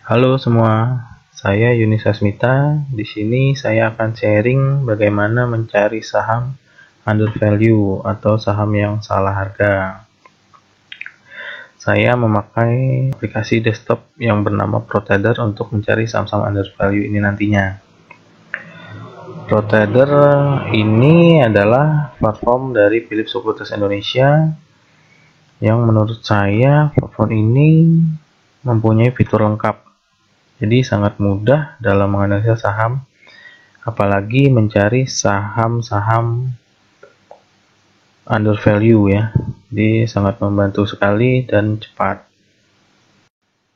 Halo semua, saya Yuni Sasmita. Di sini saya akan sharing bagaimana mencari saham under value atau saham yang salah harga. Saya memakai aplikasi desktop yang bernama ProTrader untuk mencari saham-saham under value ini nantinya. ProTrader ini adalah platform dari Philips Securities Indonesia yang menurut saya platform ini mempunyai fitur lengkap. Jadi sangat mudah dalam menganalisa saham, apalagi mencari saham-saham under value ya. Jadi sangat membantu sekali dan cepat.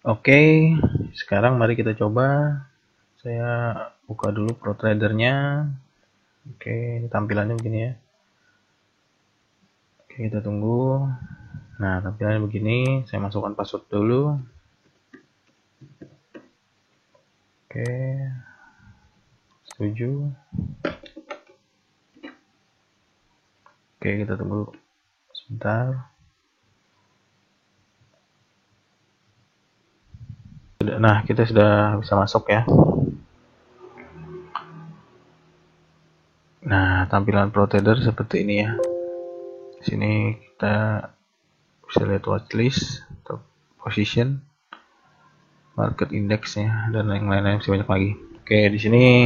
Oke, sekarang mari kita coba. Saya buka dulu ProTrader-nya. Oke, ini tampilannya begini ya. Oke, kita tunggu. Nah, tampilannya begini. Saya masukkan password dulu. Oke, setuju. Oke, kita tunggu sebentar. Nah, kita sudah bisa masuk ya. Nah, tampilan ProTrader seperti ini ya. Di sini kita bisa lihat watchlist, top position, market indexnya, dan yang lain-lain masih banyak lagi. Oke, di sini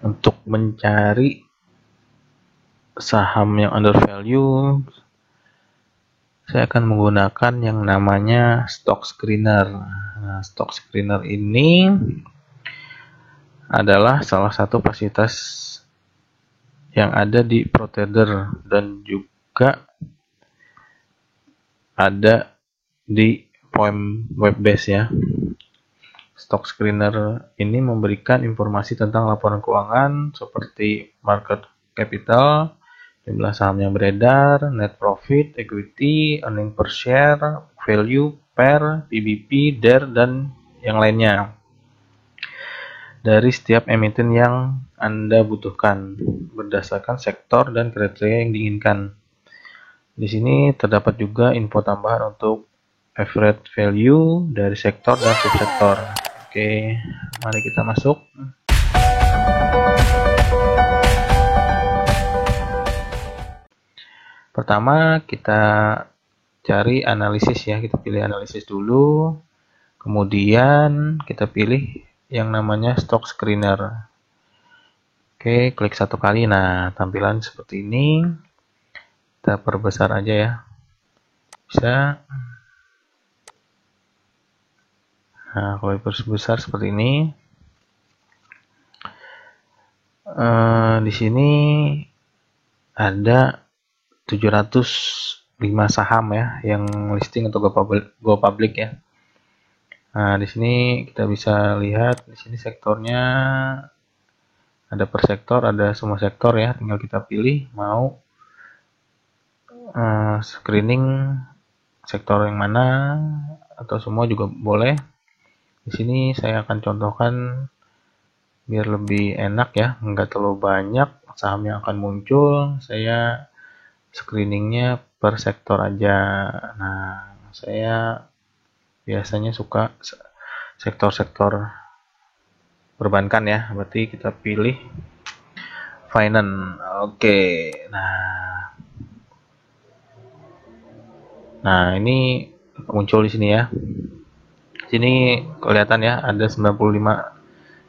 untuk mencari saham yang under value, saya akan menggunakan yang namanya stock screener. Nah, stock screener ini adalah salah satu fasilitas yang ada di ProTrader dan juga ada di Poem Webbase ya. Stock screener ini memberikan informasi tentang laporan keuangan seperti market capital, jumlah saham yang beredar, net profit, equity, earning per share, value, per, PBP, DER, dan yang lainnya dari setiap emiten yang Anda butuhkan berdasarkan sektor dan kriteria yang diinginkan. Di sini terdapat juga info tambahan untuk average value dari sektor dan subsektor. Oke, mari kita masuk. Pertama kita cari analisis ya, kita pilih analisis dulu. Kemudian kita pilih yang namanya stock screener. Oke, klik satu kali. Nah, tampilan seperti ini. Kita perbesar aja ya. Bisa. Nah, kalau diperbesar seperti ini, di sini ada 705 saham ya yang listing atau go public ya. Nah, di sini kita bisa lihat di sini sektornya ada per sektor, ada semua sektor ya. Tinggal kita pilih mau screening sektor yang mana atau semua juga boleh. Di sini saya akan contohkan biar lebih enak ya, nggak terlalu banyak saham yang akan muncul. Saya screeningnya per sektor aja. Nah, saya biasanya suka sektor-sektor perbankan ya, berarti kita pilih finance. Oke, nah ini muncul di sini ya. Sini kelihatan ya ada 95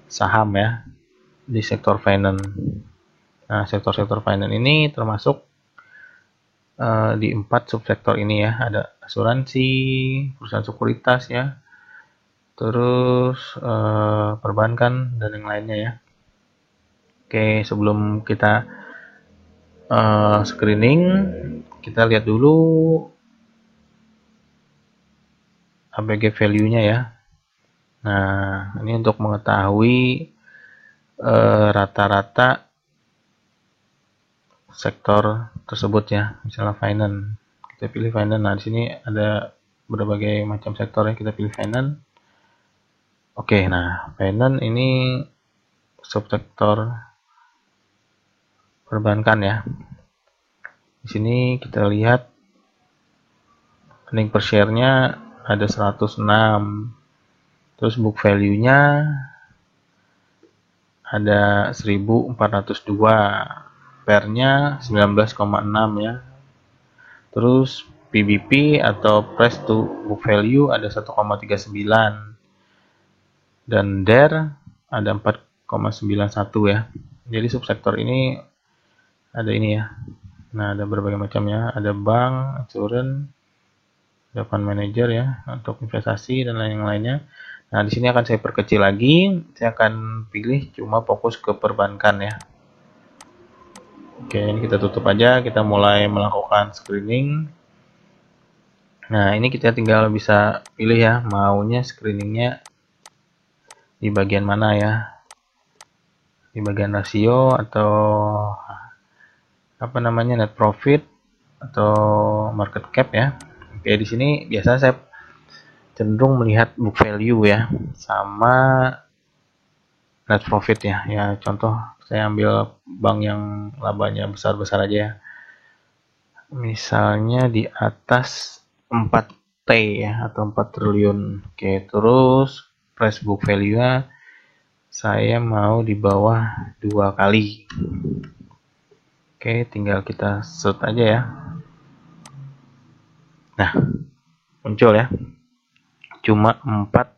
saham ya di sektor finance. Nah, sektor-sektor finance ini termasuk di 4 subsektor ini ya. Ada asuransi, perusahaan sekuritas ya, terus perbankan dan yang lainnya ya. Oke, sebelum kita screening, kita lihat dulu ABG value-nya ya. Nah, ini untuk mengetahui rata-rata sektor tersebut ya. Misalnya finance, kita pilih finance. Nah, di sini ada berbagai macam sektor ya, kita pilih finance. Oke, nah finance ini subsektor perbankan ya. Di sini kita lihat earning per share-nya ada 106. Terus book value-nya ada 1402, PER-nya 19,6 ya. Terus PBP atau price to book value ada 1,39 dan DER ada 4,91 ya. Jadi subsektor ini ada ini ya. Nah, ada berbagai macamnya, ada bank, insurance, ada fund manager ya untuk investasi dan lain-lainnya. Nah, di sini akan saya perkecil lagi. Saya akan pilih cuma fokus ke perbankan ya. Oke, ini kita tutup aja. Kita mulai melakukan screening. Nah, ini kita tinggal bisa pilih ya, maunya screeningnya di bagian mana ya. Di bagian rasio atau apa namanya, net profit atau market cap ya. Oke, di sini biasa saya cenderung melihat book value ya sama net profit ya. Ya contoh saya ambil bank yang labanya besar-besar aja ya. Misalnya di atas 4T ya atau 4 triliun. Oke, terus price book value-nya saya mau di bawah 2 kali. Oke, tinggal kita set aja ya. Nah, muncul ya. Cuma 4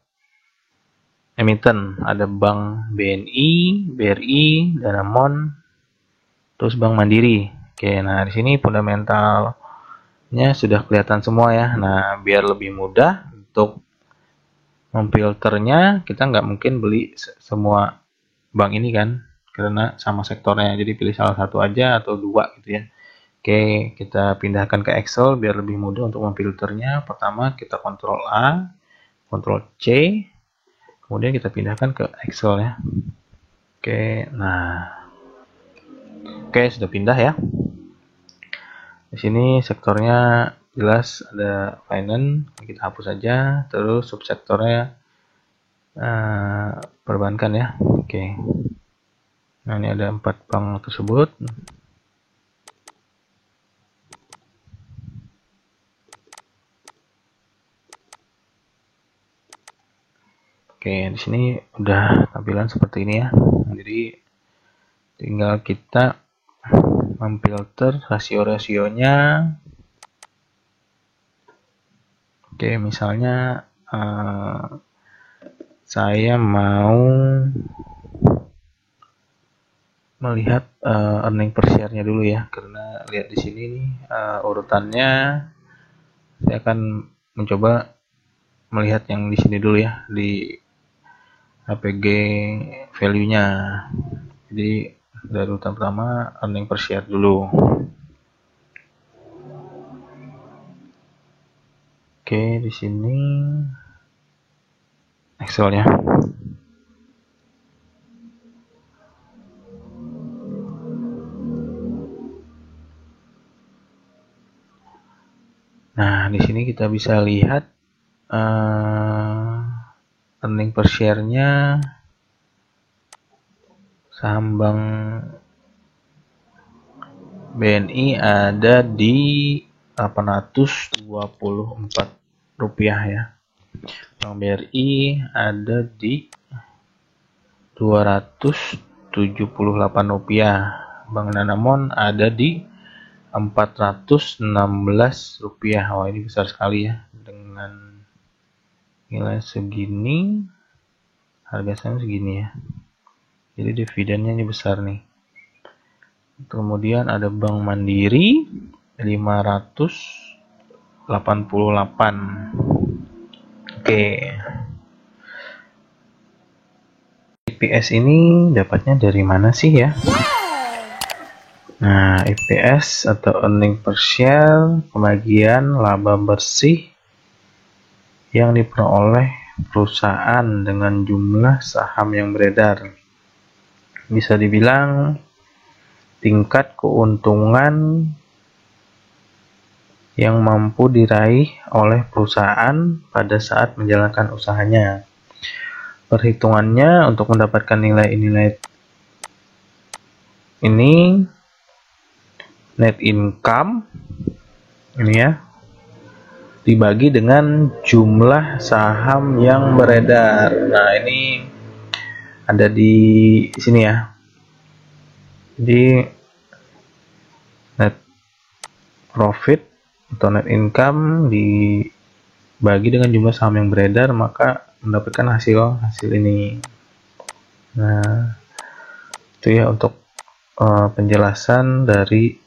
emiten, ada Bank BNI, BRI, Danamon, terus Bank Mandiri. Oke, nah di sini fundamentalnya sudah kelihatan semua ya. Nah, biar lebih mudah untuk memfilternya, kita nggak mungkin beli semua bank ini kan, karena sama sektornya. Jadi pilih salah satu aja atau dua gitu ya. Oke, kita pindahkan ke Excel biar lebih mudah untuk memfilternya. Pertama kita Ctrl A, Ctrl C, kemudian kita pindahkan ke Excel ya. Oke, nah, oke sudah pindah ya. Di sini sektornya jelas ada finance, kita hapus saja. Terus subsektornya perbankan ya. Oke. Nah ini ada 4 bank tersebut. Oke, di sini udah tampilan seperti ini ya. Jadi tinggal kita memfilter rasio-rasionya. Oke, misalnya saya mau melihat earning per share-nya dulu ya, karena lihat di sini nih urutannya. Saya akan mencoba melihat yang di sini dulu ya, di APG value-nya. Jadi dari urutan pertama earning per share dulu. Oke, di sini Excel-nya. Nah, di sini kita bisa lihat earning per share-nya saham Bank BNI ada di 824 rupiah ya. Bank BRI ada di 278 rupiah. Bank Danamon ada di 416 rupiah. Wah, ini besar sekali ya, dengan nilai segini, harga saham segini ya. Jadi dividennya ini besar nih. Kemudian ada Bank Mandiri 588. Oke. EPS ini dapatnya dari mana sih ya? Nah, EPS atau earning per share pembagian laba bersih yang diperoleh perusahaan dengan jumlah saham yang beredar. Bisa dibilang tingkat keuntungan yang mampu diraih oleh perusahaan pada saat menjalankan usahanya. Perhitungannya untuk mendapatkan nilai-nilai ini, net income ini ya, dibagi dengan jumlah saham yang beredar. Nah, ini ada di sini ya. Jadi net profit atau net income dibagi dengan jumlah saham yang beredar, maka mendapatkan hasil ini. Nah, itu ya untuk penjelasan dari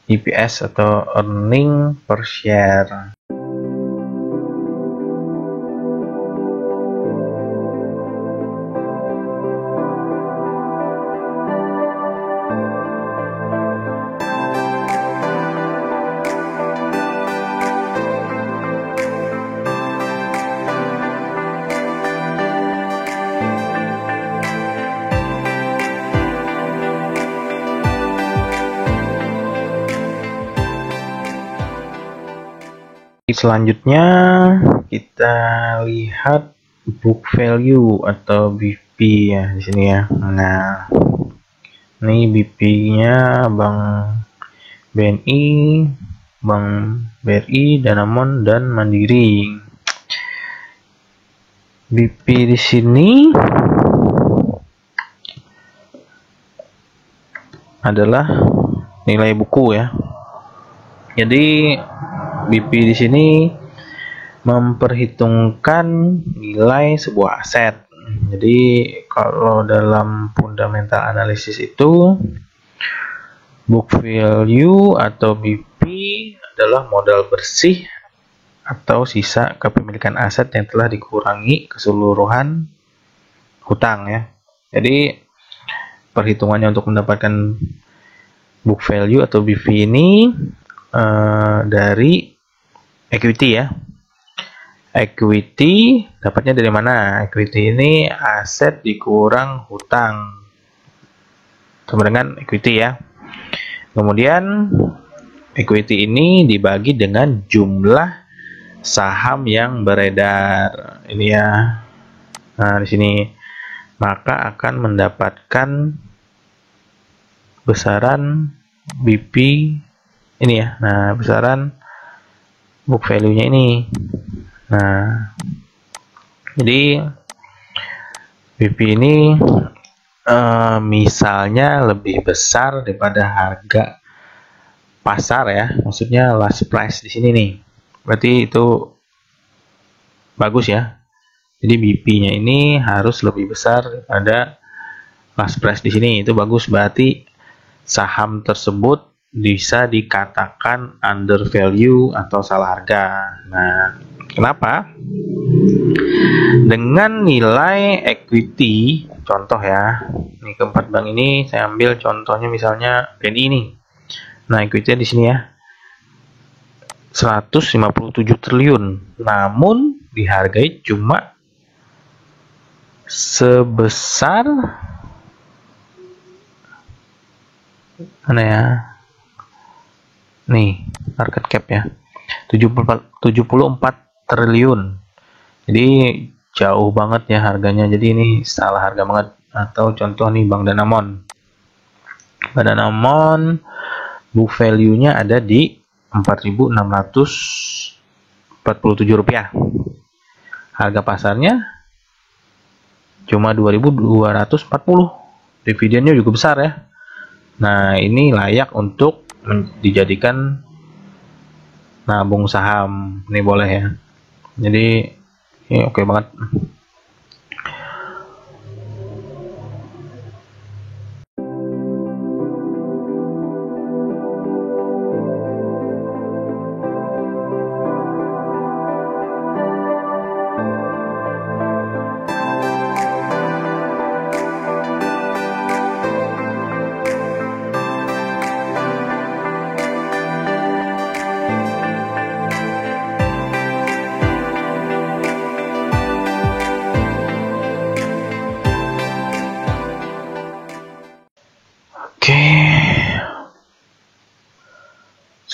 EPS atau earning per share. Selanjutnya kita lihat book value atau BP ya di sini ya. Nah, ini BP-nya Bank BNI, Bank BRI, Danamon dan Mandiri. BP di sini adalah nilai buku ya. Jadi BP di sini memperhitungkan nilai sebuah aset. Jadi kalau dalam fundamental analysis itu book value atau BP adalah modal bersih atau sisa kepemilikan aset yang telah dikurangi keseluruhan hutang ya. Jadi perhitungannya untuk mendapatkan book value atau BP ini dari equity ya. Equity dapatnya dari mana? Equity ini aset dikurang hutang sama dengan equity ya. Kemudian equity ini dibagi dengan jumlah saham yang beredar. Ini ya. Nah, di sini maka akan mendapatkan besaran BP ini ya. Nah, besaran book value-nya ini. Nah, jadi BP ini misalnya lebih besar daripada harga pasar ya, maksudnya last price di sini nih. Berarti itu bagus ya. Jadi BP-nya ini harus lebih besar daripada last price di sini. Itu bagus, berarti saham tersebut bisa dikatakan under value atau salah harga. Nah, kenapa? Dengan nilai equity, contoh ya, ini keempat bank ini saya ambil contohnya misalnya BNI ini. Nah, equity di sini ya, 157 triliun, namun dihargai cuma sebesar mana ya? Nih, market cap ya. 74 triliun. Jadi jauh banget ya harganya. Jadi ini salah harga banget. Atau contoh nih Bank Danamon. Bank Danamon book value-nya ada di Rp4.647. Harga pasarnya cuma 2.240. Dividennya juga besar ya. Nah, ini layak untuk dijadikan nabung saham. Ini boleh ya. Jadi ini oke banget.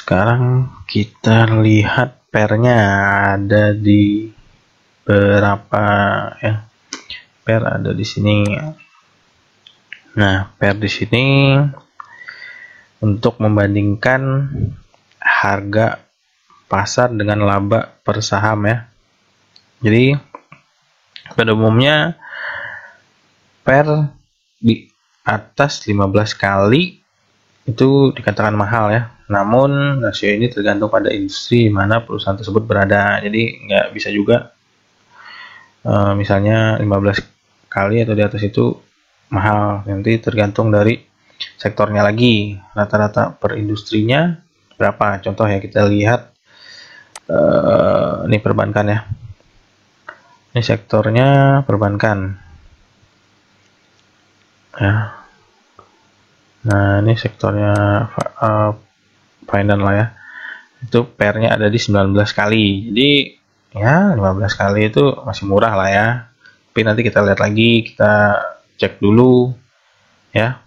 Sekarang kita lihat pairnya ada di berapa ya. Pair ada di sini. Nah, pair di sini untuk membandingkan harga pasar dengan laba per saham ya. Jadi pada umumnya per di atas 15 kali itu dikatakan mahal ya. Namun rasio ini tergantung pada industri di mana perusahaan tersebut berada. Jadi nggak bisa juga misalnya 15 kali atau di atas itu mahal. Nanti tergantung dari sektornya lagi. Rata-rata per industrinya berapa? Contoh ya, kita lihat ini perbankan ya. Ini sektornya perbankan. Ya. Nah, ini sektornya finance lah ya. Itu PR-nya ada di 19 kali. Jadi ya 15 kali itu masih murah lah ya. Tapi nanti kita lihat lagi, kita cek dulu ya.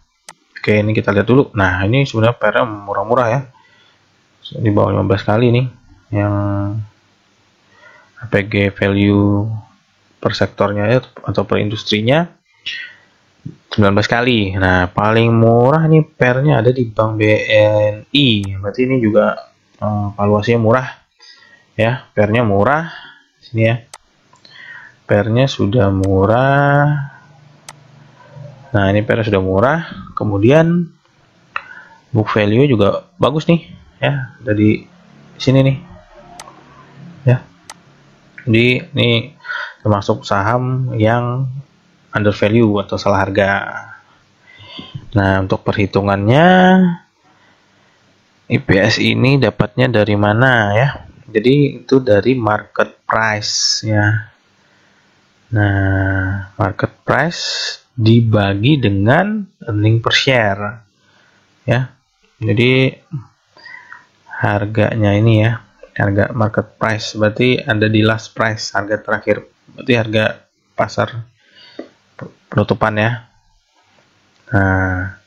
Oke, ini kita lihat dulu. Nah, ini sebenarnya PR-nya murah-murah ya. Di bawah 15 kali nih yang APG value per sektornya ya, atau per industrinya 19 kali. Nah, paling murah nih PR-nya ada di Bank BNI. Berarti ini juga valuasinya murah ya. PR-nya murah. Sini ya. PR-nya sudah murah. Nah, ini PR sudah murah. Kemudian book value juga bagus nih ya, dari sini nih ya. Jadi ini termasuk saham yang under value atau salah harga. Nah, untuk perhitungannya EPS ini dapatnya dari mana ya? Jadi itu dari market price ya. Nah, market price dibagi dengan earning per share ya. Jadi harganya ini ya, harga market price berarti ada di last price, harga terakhir, berarti harga pasar penutupan ya. Nah,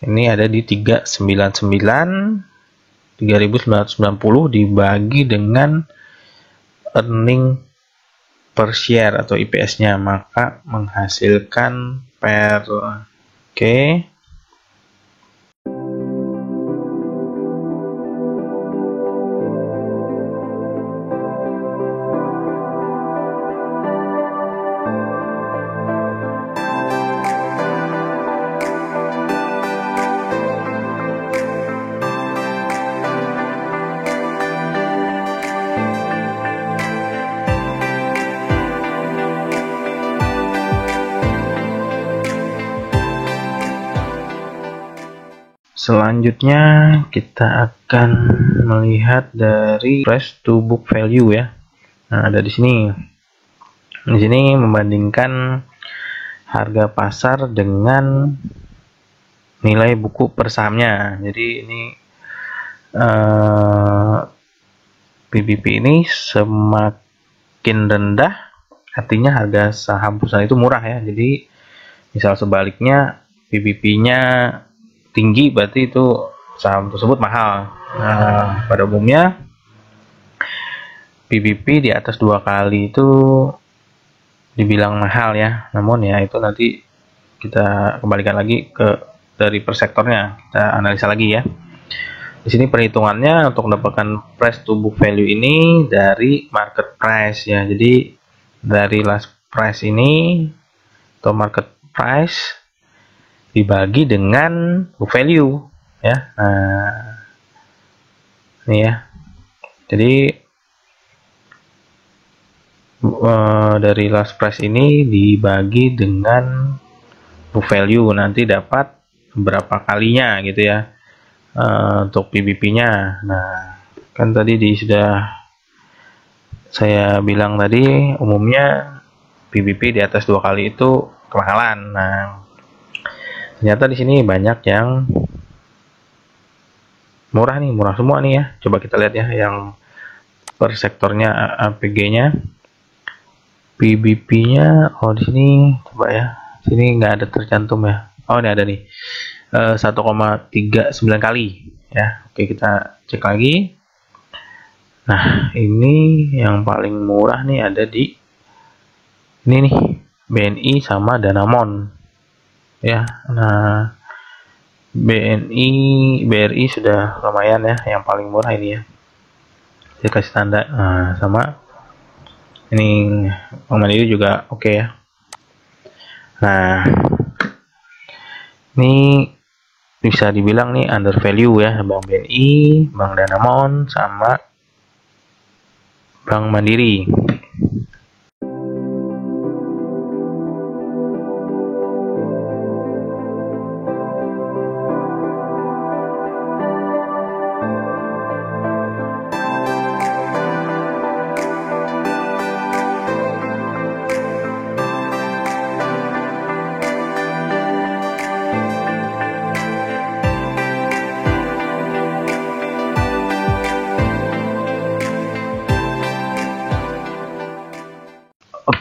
ini ada di 399 3.990 dibagi dengan earning per share atau EPS-nya, maka menghasilkan per. Oke. Selanjutnya kita akan melihat dari price to book value ya. Nah, ada di sini. Di sini membandingkan harga pasar dengan nilai buku per sahamnya. Jadi ini PBP ini semakin rendah artinya harga saham perusahaan itu murah ya. Jadi misal sebaliknya PBP-nya tinggi berarti itu saham tersebut mahal. Nah, pada umumnya PBP di atas 2 kali itu dibilang mahal ya. Namun ya itu nanti kita kembalikan lagi ke dari per sektornya, kita analisa lagi ya. Di sini perhitungannya untuk mendapatkan price to book value ini dari market price ya. Jadi dari last price ini atau market price dibagi dengan book value ya. Nah, ini ya. Jadi dari last price ini dibagi dengan book value, nanti dapat berapa kalinya gitu ya untuk PBP-nya. Nah, kan tadi sudah saya bilang tadi umumnya PBP di atas 2 kali itu kemahalan. Nah, ternyata di sini banyak yang murah nih, murah semua nih ya. Coba kita lihat ya yang per sektornya APG-nya, PBP-nya. Oh, di sini coba ya. Sini nggak ada tercantum ya. Oh, ini ada nih. 1,39 kali ya. Oke, kita cek lagi. Nah, ini yang paling murah nih ada di ini nih, BNI sama Danamon. Ya, nah BRI sudah lumayan ya, yang paling murah ini ya. Saya kasih tanda. Nah, sama ini Bank Mandiri juga oke ya. Nah, ini bisa dibilang nih under value ya, Bank BNI, Bank Danamon, sama Bank Mandiri.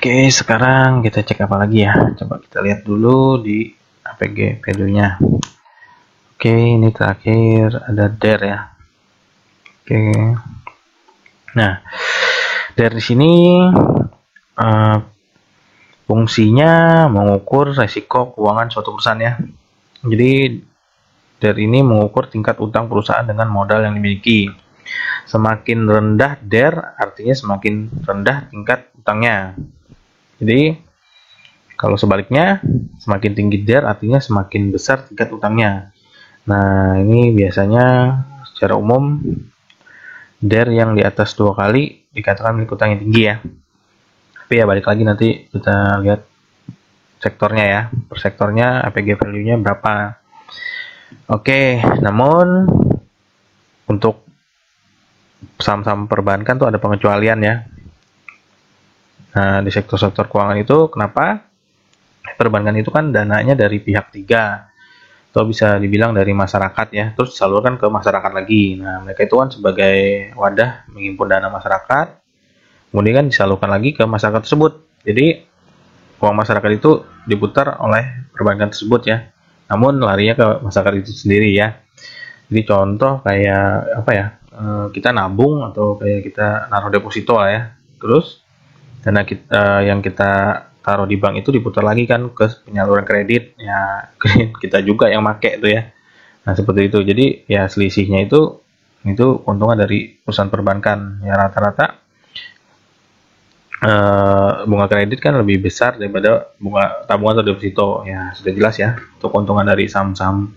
Oke, sekarang kita cek apa lagi ya? Coba kita lihat dulu di APG value-nya. Oke, ini terakhir ada DER ya. Oke. Nah, DER di sini fungsinya mengukur resiko keuangan suatu perusahaan ya. Jadi DER ini mengukur tingkat utang perusahaan dengan modal yang dimiliki. Semakin rendah DER artinya semakin rendah tingkat utangnya. Jadi kalau sebaliknya, semakin tinggi DER artinya semakin besar tingkat utangnya. Nah, ini biasanya secara umum DER yang di atas 2 kali dikatakan memiliki utang yang tinggi ya. Tapi ya balik lagi nanti kita lihat sektornya ya. Per sektornya APG value-nya berapa. Oke, namun untuk saham-saham perbankan tuh ada pengecualian ya. Nah, di sektor-sektor keuangan itu kenapa? Perbankan itu kan dananya dari pihak tiga, atau bisa dibilang dari masyarakat ya, terus disalurkan ke masyarakat lagi. Nah, mereka itu kan sebagai wadah menghimpun dana masyarakat, kemudian kan disalurkan lagi ke masyarakat tersebut. Jadi, uang masyarakat itu diputar oleh perbankan tersebut ya, namun larinya ke masyarakat itu sendiri ya. Jadi contoh kayak apa ya, kita nabung atau kayak kita naruh deposito lah ya, terus dana kita yang kita taruh di bank itu diputar lagi kan ke penyaluran kredit ya, kita juga yang make itu ya. Nah, seperti itu. Jadi ya selisihnya itu keuntungan dari perusahaan perbankan ya. Rata-rata bunga kredit kan lebih besar daripada bunga tabungan atau deposito ya, sudah jelas ya, untuk keuntungan dari saham-saham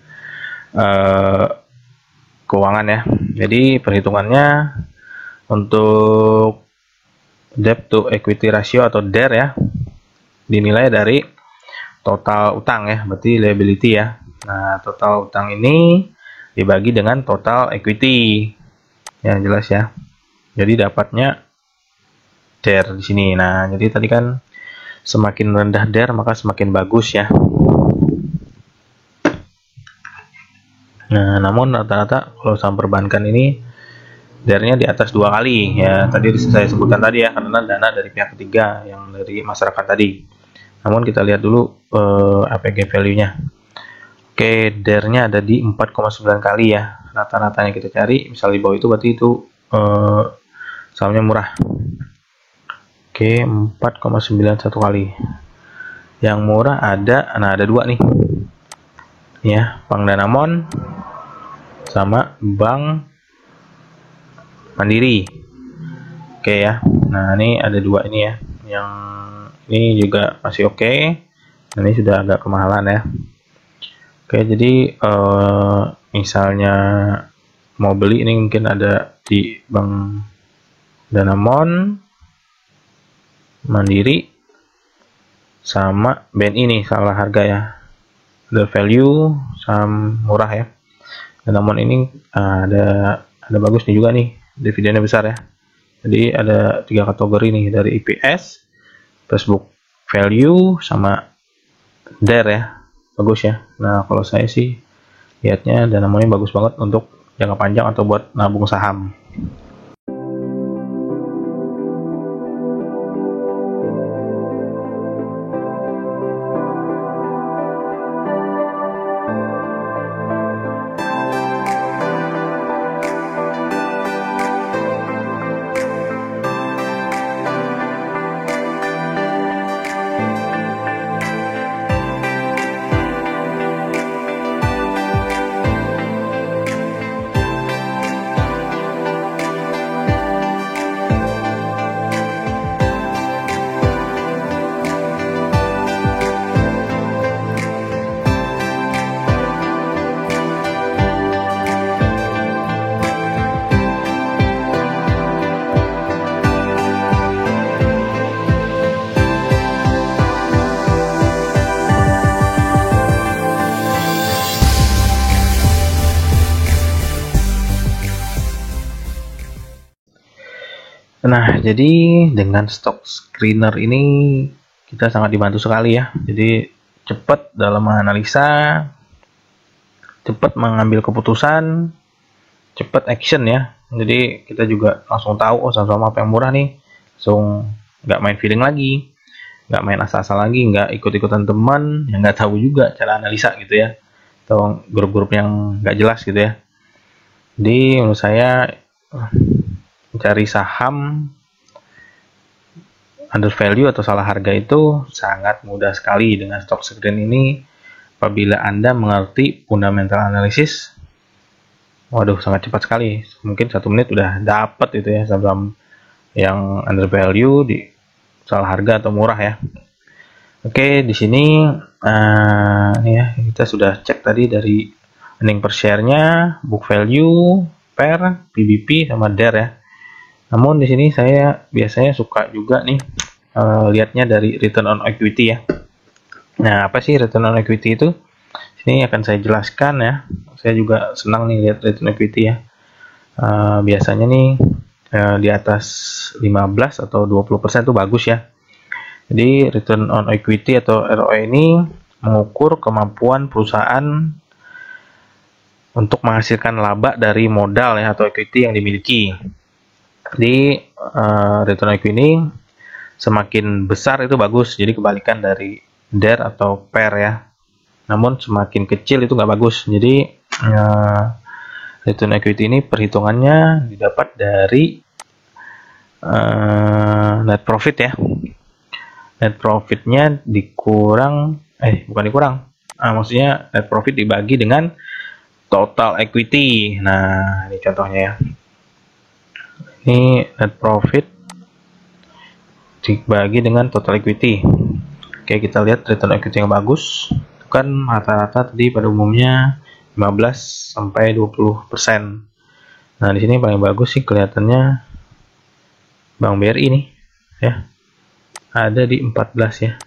keuangan ya. Jadi perhitungannya untuk debt to equity ratio atau DER ya, dinilai dari total utang ya, berarti liability ya. Nah, total utang ini dibagi dengan total equity. Ya, jelas ya. Jadi dapatnya DER di sini. Nah, jadi tadi kan semakin rendah DER maka semakin bagus ya. Nah, namun rata-rata kalau saham perbankan ini DER-nya di atas 2 kali ya. Tadi saya sebutkan tadi ya, karena dana dari pihak ketiga yang dari masyarakat tadi. Namun kita lihat dulu APG value-nya. Oke, DER-nya ada di 4,9 kali ya. Rata-ratanya kita cari, misal di bawah itu berarti itu sahamnya murah. Oke, 4,91 kali. Yang murah ada dua nih. Ya, Bank Danamon sama Bank Mandiri. Oke ya. Nah, ini ada dua ini ya. Yang ini juga masih oke. Nah, ini sudah agak kemahalan ya. Oke, jadi misalnya mau beli ini mungkin ada di Bank Danamon, Mandiri, sama BNI nih, salah harga ya. The value saham murah ya. Danamon ini ada bagus nih juga nih, dividennya besar ya. Jadi ada 3 kategori nih, dari EPS, Facebook value, sama DER ya. Bagus ya. Nah, kalau saya sih lihatnya Danamon ini bagus banget untuk jangka panjang atau buat nabung saham. Nah, jadi dengan stock screener ini kita sangat dibantu sekali ya. Jadi cepat dalam menganalisa, cepat mengambil keputusan, cepat action ya. Jadi kita juga langsung tahu saham-saham apa yang murah nih, langsung nggak main feeling lagi, nggak main asal-asal lagi, nggak ikut-ikutan teman yang nggak tahu juga cara analisa gitu ya, atau grup-grup yang nggak jelas gitu ya. Jadi menurut saya mencari saham under value atau salah harga itu sangat mudah sekali dengan stock screen ini apabila Anda mengerti fundamental analysis. Waduh, sangat cepat sekali. Mungkin 1 menit udah dapat itu ya saham yang under value di salah harga atau murah ya. Oke, di sini ya kita sudah cek tadi dari earning per share-nya, book value, PER, PBP sama DER ya. Namun di sini saya biasanya suka juga nih lihatnya dari return on equity ya. Nah, apa sih return on equity itu? Ini akan saya jelaskan ya. Saya juga senang nih lihat return equity ya. Biasanya nih di atas 15 atau 20% itu bagus ya. Jadi return on equity atau ROE ini mengukur kemampuan perusahaan untuk menghasilkan laba dari modal ya atau equity yang dimiliki. Di return on equity ini semakin besar itu bagus, jadi kebalikan dari DER atau PER ya. Namun semakin kecil itu nggak bagus. Jadi return equity ini perhitungannya didapat dari net profit ya. Net profitnya dikurang, bukan dikurang. Maksudnya net profit dibagi dengan total equity. Nah, ini contohnya ya. Ini net profit dibagi dengan total equity. Oke, kita lihat return equity yang bagus. Itu kan rata-rata tadi pada umumnya 15 sampai 20%. Nah, di sini paling bagus sih kelihatannya Bank BRI nih, ya. Ada di 14 ya.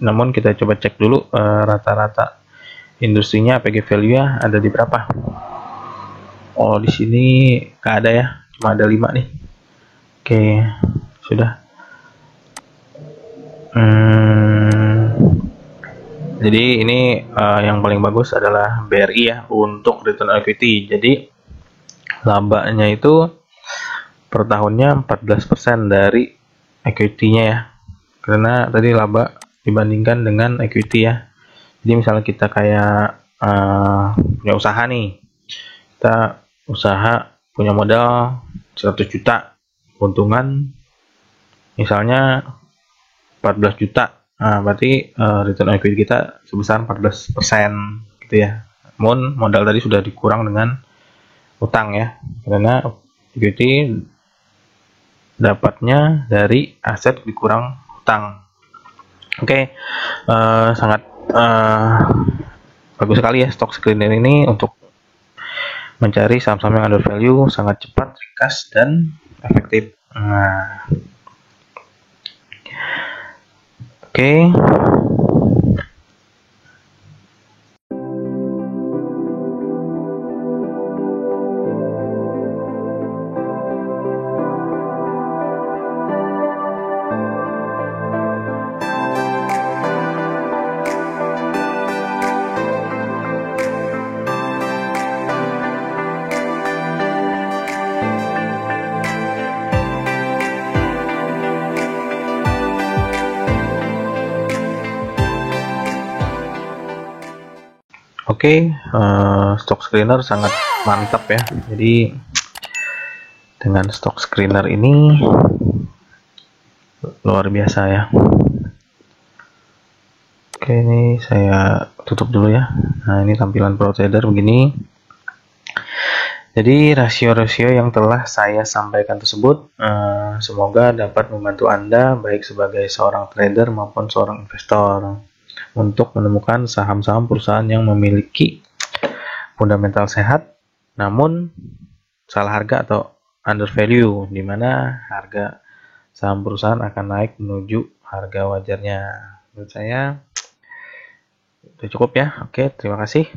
Namun kita coba cek dulu rata-rata industrinya APG value-nya ada di berapa. Oh, di sini nggak ada ya. Cuma ada 5 nih. Oke, sudah. Jadi ini yang paling bagus adalah BRI ya untuk return on equity. Jadi labanya itu per tahunnya 14% dari equity-nya ya. Karena tadi laba dibandingkan dengan equity ya. Jadi misalnya kita kayak punya usaha nih. Kita usaha punya modal 100 juta. Keuntungan misalnya 14 juta. Nah, berarti return on equity kita sebesar 14% gitu ya. Namun modal tadi sudah dikurang dengan utang ya. Karena equity dapatnya dari aset dikurang utang. Oke, sangat bagus sekali ya stock screener ini untuk mencari saham-saham yang under value, sangat cepat, ringkas, dan efektif. Nah, oke. Oke, stock screener sangat mantap ya. Jadi dengan stock screener ini luar biasa ya. Oke, ini saya tutup dulu ya. Nah, ini tampilan pro trader begini. Jadi rasio-rasio yang telah saya sampaikan tersebut semoga dapat membantu Anda baik sebagai seorang trader maupun seorang investor untuk menemukan saham-saham perusahaan yang memiliki fundamental sehat namun salah harga atau under value, di mana harga saham perusahaan akan naik menuju harga wajarnya. Menurut saya itu cukup ya. Oke, terima kasih.